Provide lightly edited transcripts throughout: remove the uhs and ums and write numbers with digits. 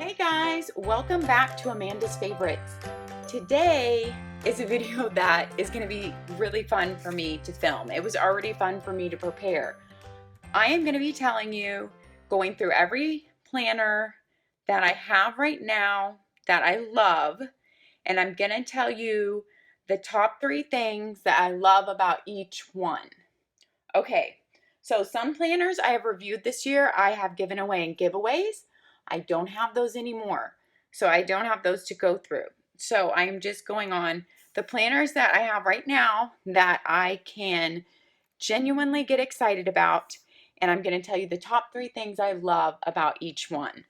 Hey guys, welcome back to Amanda's Favorites. Today is a video that is going to be really fun for me to film. It was already fun for me to prepare. I am going to be telling you, going through every planner that I have right now that I love, and I'm going to tell you the top 3 things that I love about each one. Okay, so some planners I have reviewed this year, I have given away in giveaways. I don't have those anymore. So I don't have those to go through. So I'm just going on the planners that I have right now that I can genuinely get excited about. And I'm going to tell you the top 3 things I love about each one.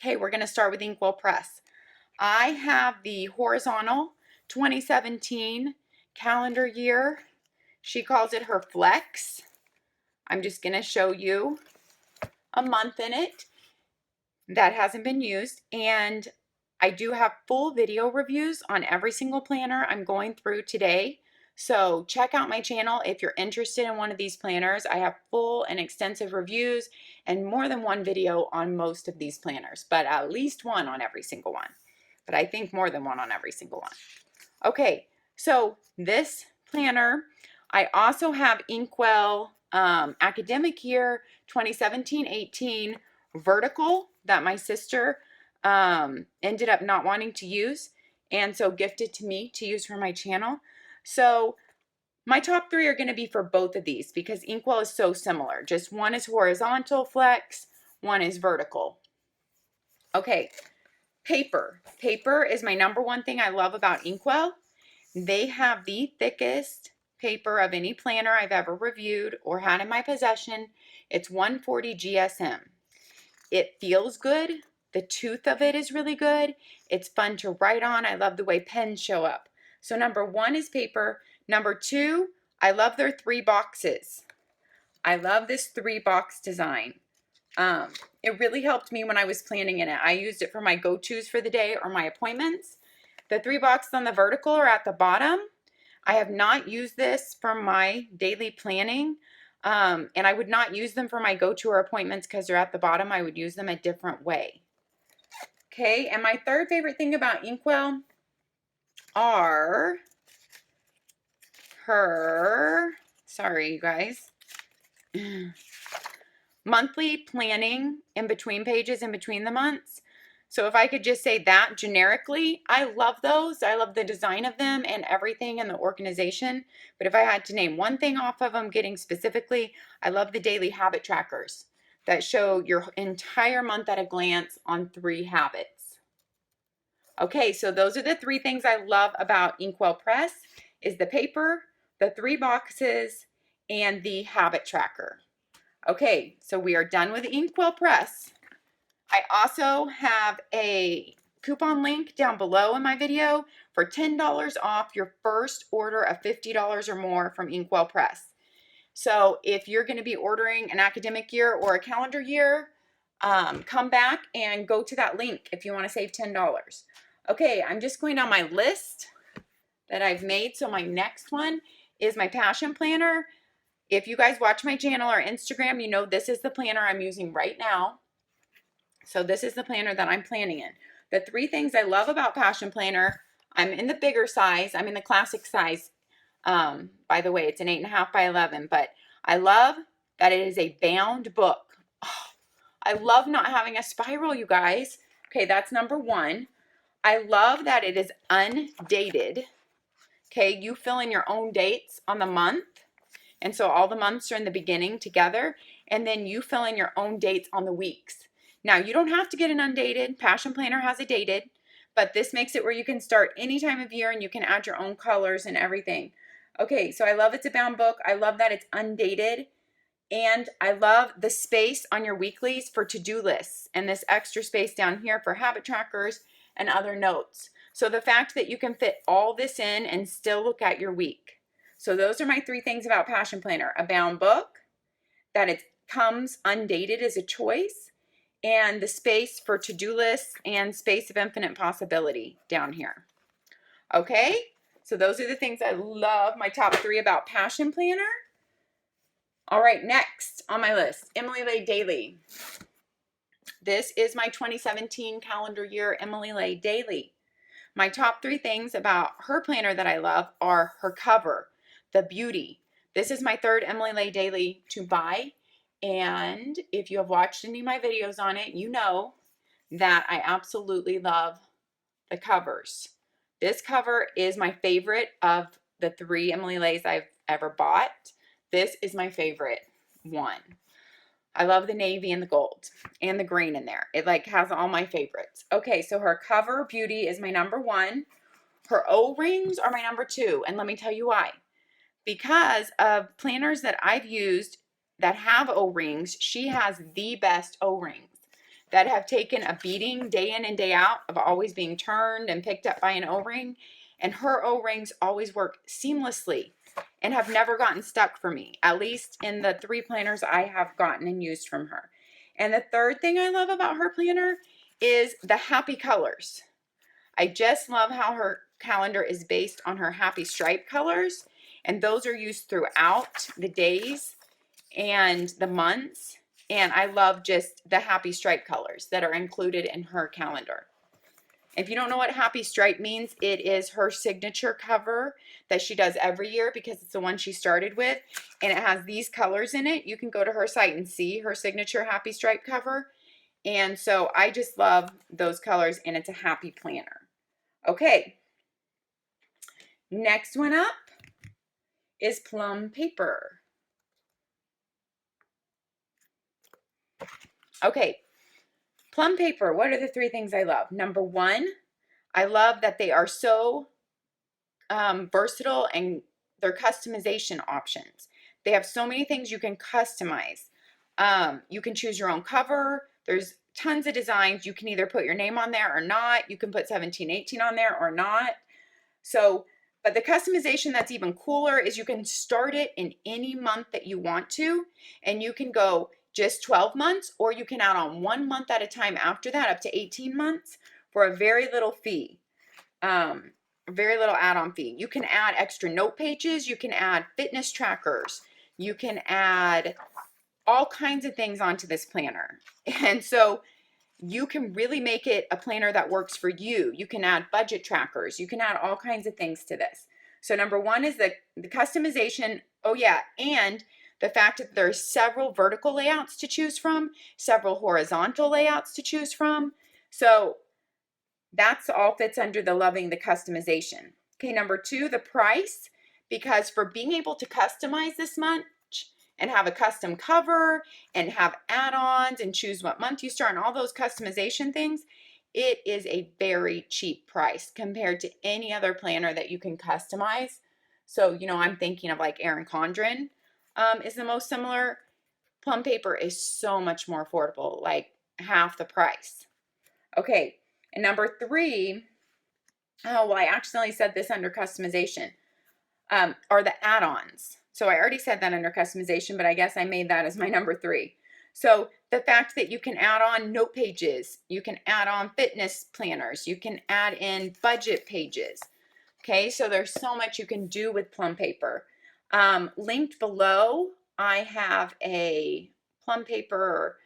Okay, we're going to start with Inkwell Press. I have the horizontal 2017 calendar year. She calls it her Flex. I'm just going to show you a month in it that hasn't been used, and I do have full video reviews on every single planner I'm going through today. So check out my channel if you're interested in one of these planners. I have full and extensive reviews and more than one video on most of these planners, but at least one on every single one. But I think more than one on every single one. Okay, so this planner, I also have Inkwell academic year 2017-18 vertical that my sister ended up not wanting to use, and so gifted to me to use for my channel. So my top 3 are going to be for both of these because Inkwell is so similar. Just one is horizontal flex, one is vertical. Okay, paper. Paper is my number one thing I love about Inkwell. They have the thickest paper of any planner I've ever reviewed or had in my possession. It's 140 GSM. It feels good. The tooth of it is really good. It's fun to write on. I love the way pens show up. So number 1 is paper. Number 2, I love their 3 boxes. I love this 3-box design. It really helped me when I was planning in it. I used it for my go-tos for the day or my appointments. The 3 boxes on the vertical are at the bottom. I have not used this for my daily planning, and I would not use them for my go-to or appointments because they're at the bottom. I would use them a different way. Okay, and my third favorite thing about Inkwell are her, sorry you guys, monthly planning in between pages, in between the months. So if I could just say that generically, I love those. I love the design of them and everything and the organization. But if I had to name one thing off of them, getting specifically, I love the daily habit trackers that show your entire month at a glance on 3 habits. Okay, so those are the 3 things I love about Inkwell Press, is the paper, the 3 boxes, and the habit tracker. Okay, so we are done with Inkwell Press. I also have a coupon link down below in my video for $10 off your first order of $50 or more from Inkwell Press. So if you're going to be ordering an academic year or a calendar year, come back and go to that link if you want to save $10. Okay, I'm just going down my list that I've made. So my next one is my passion planner. If you guys watch my channel or Instagram, you know this is the planner I'm using right now. So this is the planner that I'm planning in. The 3 things I love about Passion Planner, I'm in the bigger size. I'm in the classic size. By the way, it's an 8.5 by 11, but I love that it is a bound book. Oh, I love not having a spiral, you guys. Okay, that's number 1. I love that it is undated. Okay, you fill in your own dates on the month. And so all the months are in the beginning together. And then you fill in your own dates on the weeks. Now, you don't have to get an undated. Passion Planner has a dated, but this makes it where you can start any time of year and you can add your own colors and everything. Okay, so I love it's a bound book. I love that it's undated. And I love the space on your weeklies for to-do lists and this extra space down here for habit trackers and other notes. So the fact that you can fit all this in and still look at your week. So those are my 3 things about Passion Planner. A bound book, that it comes undated as a choice, and the space for to-do lists and space of infinite possibility down here. Okay, so those are the things I love, my top 3 about Passion Planner. All right, next on my list, Emily Leigh Daily. This is my 2017 calendar year Emily Leigh Daily. My top 3 things about her planner that I love are her cover, the beauty. This is my 3rd Emily Leigh Daily to buy, and if you have watched any of my videos on it, you know that I absolutely love the covers. This cover is my favorite of the 3 Emily Leighs I've ever bought. This is my favorite one. I love the navy and the gold and the green in there. It like has all my favorites. Okay, so her cover beauty is my number 1. Her O-rings are my number 2, and let me tell you why. Because of planners that I've used that have O-rings, she has the best O-rings that have taken a beating day in and day out of always being turned and picked up by an O-ring, and her O-rings always work seamlessly and have never gotten stuck for me, at least in the 3 planners I have gotten and used from her. And the 3rd thing I love about her planner is the happy colors. I just love how her calendar is based on her happy stripe colors, and those are used throughout the days and the months. And I love just the happy stripe colors that are included in her calendar. If you don't know what happy stripe means, it is her signature cover that she does every year because it's the one she started with, and it has these colors in it. You can go to her site and see her signature happy stripe cover. And so I just love those colors, and it's a happy planner. Okay, next one up is Plum Paper. Okay, Plum Paper, what are the 3 things I love? Number 1, I love that they are so versatile and their customization options. They have so many things you can customize. You can choose your own cover. There's tons of designs. You can either put your name on there or not. You can put 1718 on there or not. So, but the customization that's even cooler is you can start it in any month that you want to, and you can go just 12 months, or you can add on 1 month at a time after that, up to 18 months for a very little fee. Very little add-on fee. You can add extra note pages. You can add fitness trackers. You can add all kinds of things onto this planner. And so you can really make it a planner that works for you. You can add budget trackers. You can add all kinds of things to this. So number 1 is the customization. Oh yeah, and the fact that there's several vertical layouts to choose from, several horizontal layouts to choose from. So that's all fits under the loving the customization. Okay, number 2, the price, because for being able to customize this much and have a custom cover and have add-ons and choose what month you start and all those customization things, it is a very cheap price compared to any other planner that you can customize. So, you know, I'm thinking of like ERIN CONDREN is the most similar. Plum Paper is so much more affordable, like half the price. Okay, and number 3, oh, well, I accidentally said this under customization, are the add-ons. So I already said that under customization, but I guess I made that as my number 3. So the fact that you can add on note pages, you can add on fitness planners, you can add in budget pages. Okay, so there's so much you can do with Plum Paper. Linked below, I have a Plum Paper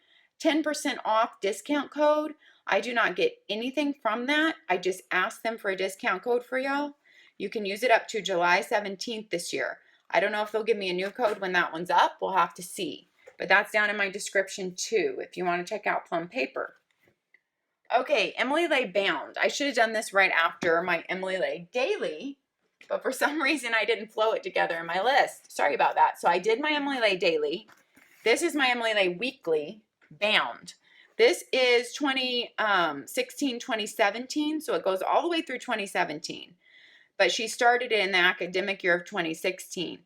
10% off discount code. I do not get anything from that. I just asked them for a discount code for y'all. You can use it up to July 17th this year. I don't know if they'll give me a new code when that one's up. We'll have to see. But that's down in my description too, if you want to check out Plum Paper. Okay, Emily Leigh Bound. I should have done this right after my Emily Leigh Daily, but for some reason I didn't flow it together in my list. Sorry about that. So I did my Emily Leigh Daily. This is my Emily Leigh Weekly Bound. This is 2016, 2017, so it goes all the way through 2017. But she started it in the academic year of 2016.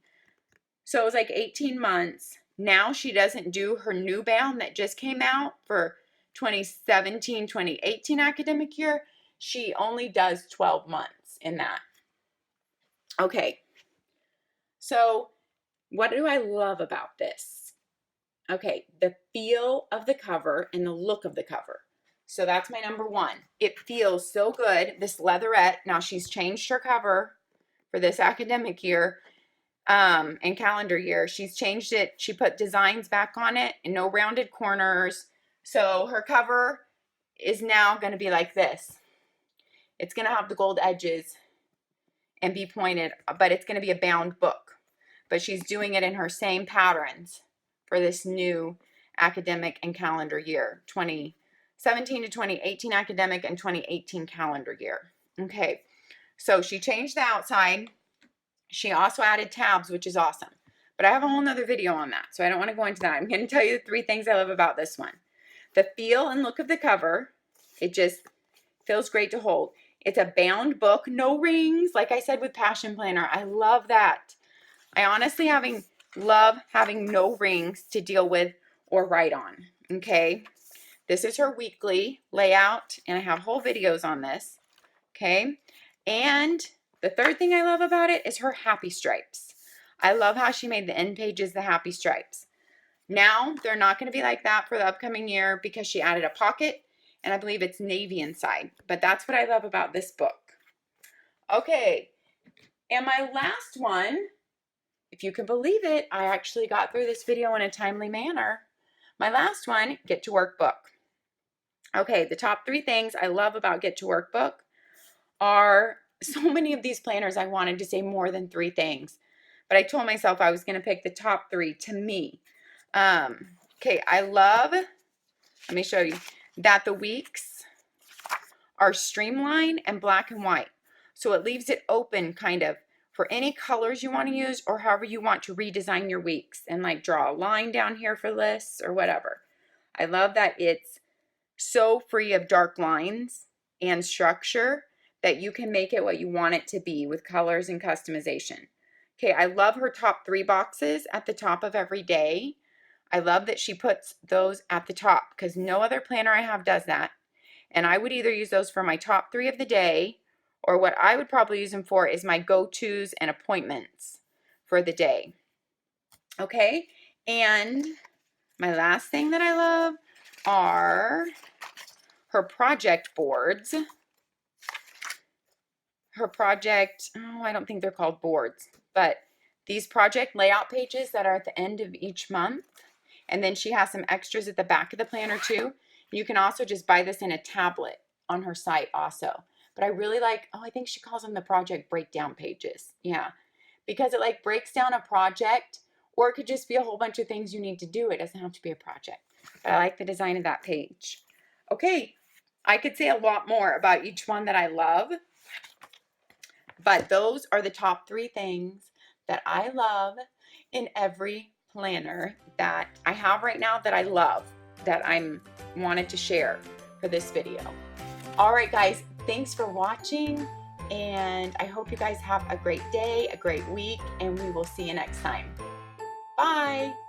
So it was like 18 months. Now she doesn't do her new bound that just came out for 2017, 2018 academic year. She only does 12 months in that. Okay, so what do I love about this? Okay, the feel of the cover and the look of the cover. So that's my number 1. It feels so good. This leatherette, now she's changed her cover for this academic year and calendar year. She's changed it. She put designs back on it and no rounded corners. So her cover is now going to be like this. It's going to have the gold edges and be pointed, but it's going to be a bound book. But she's doing it in her same patterns for this new academic and calendar year, 2017 to 2018 academic and 2018 calendar year. Okay, so she changed the outside. She also added tabs, which is awesome. But I have a whole nother video on that, so I don't want to go into that. I'm going to tell you the 3 things I love about this one. The feel and look of the cover. It just feels great to hold. It's a bound book, no rings, like I said with Passion Planner. I love that. I honestly love having no rings to deal with or write on, okay? This is her weekly layout, and I have whole videos on this, okay? And the third thing I love about it is her happy stripes. I love how she made the end pages the happy stripes. Now, they're not going to be like that for the upcoming year because she added a pocket, and I believe it's navy inside. But that's what I love about this book. Okay, and my last one, if you can believe it, I actually got through this video in a timely manner. My last one, Get to Work book. Okay, the top 3 things I love about Get to Work book are so many of these planners. I wanted to say more than 3 things, but I told myself I was going to pick the top 3 to me. Okay, I love, let me show you, that the weeks are streamlined and black and white. So it leaves it open kind of for any colors you want to use or however you want to redesign your weeks and like draw a line down here for lists or whatever. I love that it's so free of dark lines and structure that you can make it what you want it to be with colors and customization. Okay, I love her top 3 boxes at the top of every day. I love that she puts those at the top because no other planner I have does that. And I would either use those for my top 3 of the day, or what I would probably use them for is my go-tos and appointments for the day. Okay, and my last thing that I love are her project boards. Her project, oh, I don't think they're called boards, but these project layout pages that are at the end of each month. And then she has some extras at the back of the planner too. You can also just buy this in a tablet on her site also. But I really like, oh, I think she calls them the project breakdown pages. Yeah, because it like breaks down a project, or it could just be a whole bunch of things you need to do. It doesn't have to be a project. But I like the design of that page. Okay, I could say a lot more about each one that I love, but those are the top 3 things that I love in every planner that I have right now that I love, that I'm wanted to share for this video. All right, guys, thanks for watching, and I hope you guys have a great day, a great week, and we will see you next time. Bye.